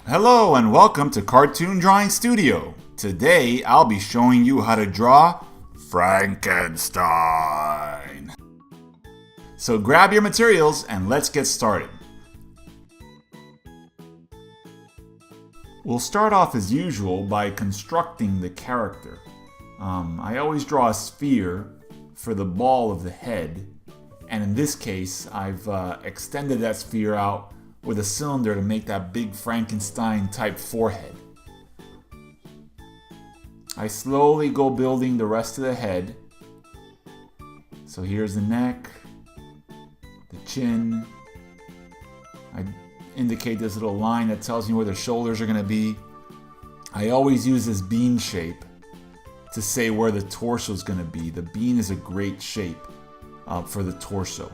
Hello and welcome to Cartoon Drawing Studio. Today I'll be showing you how to draw Frankenstein. So grab your materials and let's get started. We'll start off as usual by constructing the character. I always draw a sphere for the ball of the head, and in this case I've extended that sphere out with a cylinder to make that big Frankenstein type forehead. I slowly go building the rest of the head. So here's the neck, the chin. I indicate this little line that tells me where the shoulders are going to be. I always use this bean shape to say where the torso is going to be. The bean is a great shape for the torso.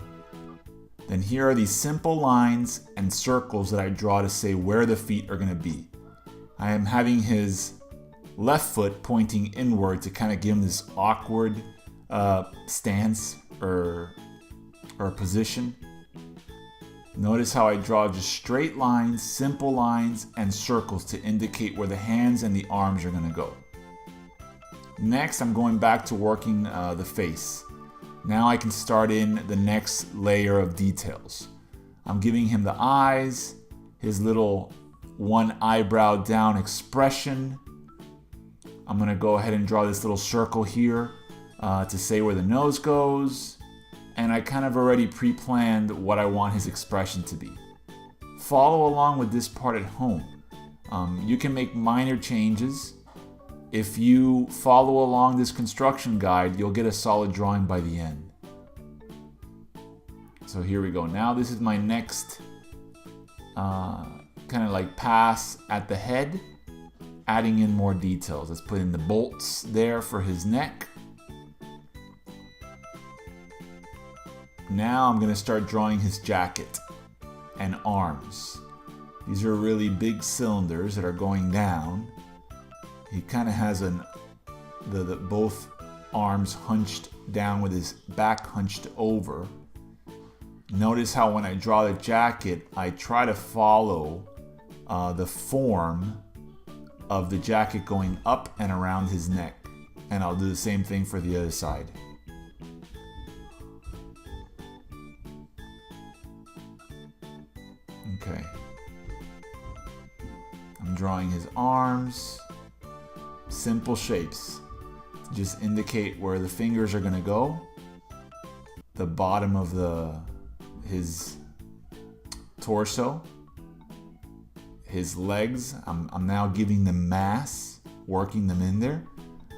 Then here are these simple lines and circles that I draw to say where the feet are going to be. I am having his left foot pointing inward to kind of give him this awkward stance or position. Notice how I draw just straight lines, simple lines, and circles to indicate where the hands and the arms are going to go. Next, I'm going back to working the face. Now I can start in the next layer of details. I'm giving him the eyes, his little one eyebrow down expression. I'm going to go ahead and draw this little circle here to say where the nose goes. And I kind of already pre-planned what I want his expression to be. Follow along with this part at home. You can make minor changes. If you follow along this construction guide, you'll get a solid drawing by the end. So here we go. Now this is my next kind of like pass at the head, adding in more details. Let's put in the bolts there for his neck. Now I'm going to start drawing his jacket and arms. These are really big cylinders that are going down. He kind of has both arms hunched down with his back hunched over. Notice how when I draw the jacket, I try to follow the form of the jacket going up and around his neck. And I'll do the same thing for the other side. Okay. I'm drawing his arms. Simple shapes to just indicate where the fingers are going to go. The bottom of his torso. His legs, I'm now giving them mass, working them in there.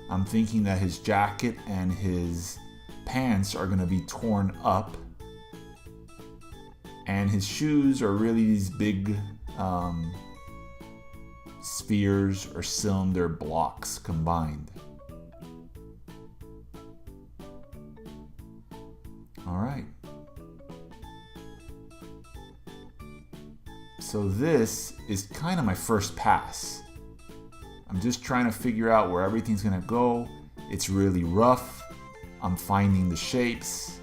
I'm thinking that his jacket and his pants are going to be torn up. And his shoes are really these big spheres or cylinder blocks combined. All right. So this is kind of my first pass. I'm just trying to figure out where everything's gonna go. It's really rough. I'm finding the shapes.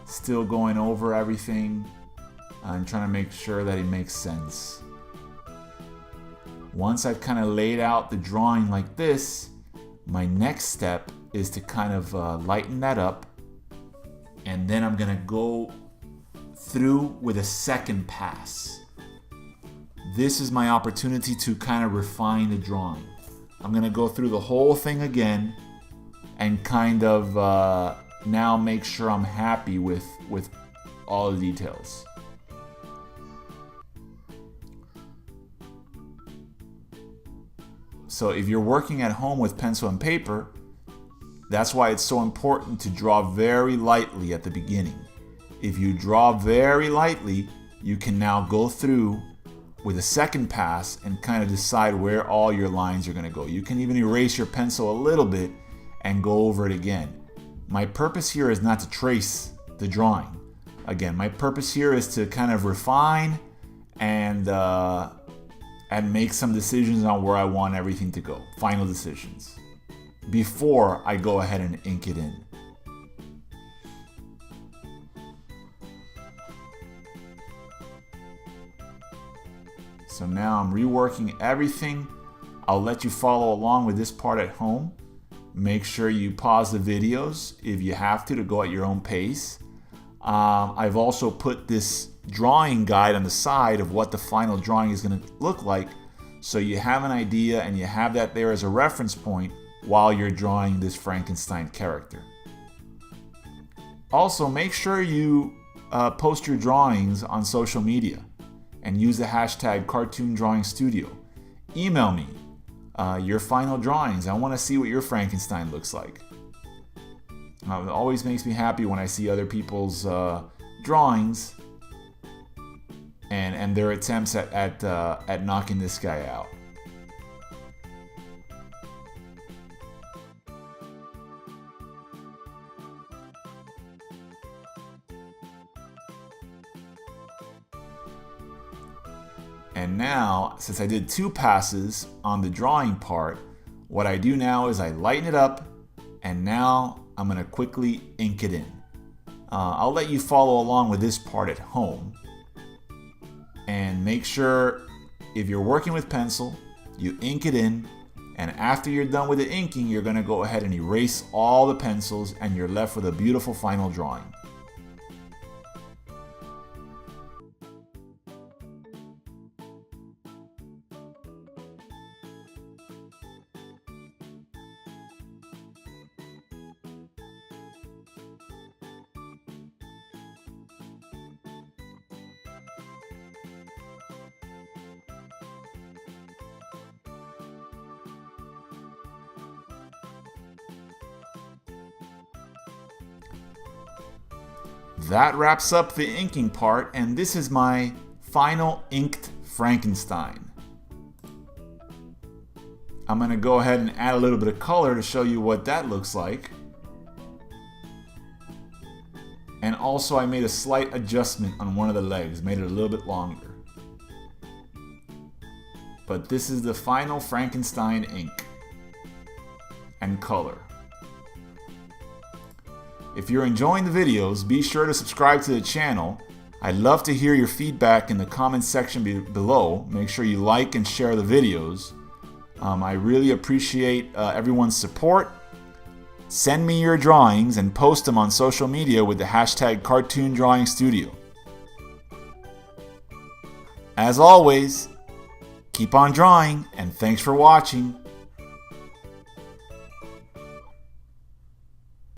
Still going over everything. I'm trying to make sure that it makes sense. Once I've kind of laid out the drawing like this, my next step is to kind of lighten that up, and then I'm gonna go through with a second pass. This is my opportunity to kind of refine the drawing. I'm gonna go through the whole thing again and kind of now make sure I'm happy with all the details. So if you're working at home with pencil and paper, that's why it's so important to draw very lightly at the beginning. If you draw very lightly, you can now go through with a second pass and kind of decide where all your lines are going to go. You can even erase your pencil a little bit and go over it again. My purpose here is not to trace the drawing. Again, my purpose here is to kind of refine and make some decisions on where I want everything to go. Final decisions. Before I go ahead and ink it in. So now I'm reworking everything. I'll let you follow along with this part at home. Make sure you pause the videos if you have to go at your own pace. I've also put this drawing guide on the side of what the final drawing is going to look like, so you have an idea and you have that there as a reference point while you're drawing this Frankenstein character. Also, make sure you post your drawings on social media and use the hashtag Cartoon Drawing Studio. Email me your final drawings. I want to see what your Frankenstein looks like. It always makes me happy when I see other people's drawings and their attempts at knocking this guy out. And now, since I did 2 passes on the drawing part, what I do now is I lighten it up, and now I'm going to quickly ink it in. I'll let you follow along with this part at home. And make sure, if you're working with pencil, you ink it in, and after you're done with the inking, you're going to go ahead and erase all the pencils, and you're left with a beautiful final drawing. That wraps up the inking part, and this is my final inked Frankenstein. I'm going to go ahead and add a little bit of color to show you what that looks like. And also I made a slight adjustment on one of the legs, made it a little bit longer. But this is the final Frankenstein ink and color. If you're enjoying the videos, be sure to subscribe to the channel. I'd love to hear your feedback in the comments section below. Make sure you like and share the videos. I really appreciate everyone's support. Send me your drawings and post them on social media with the hashtag Cartoon Drawing Studio. As always, keep on drawing, and thanks for watching.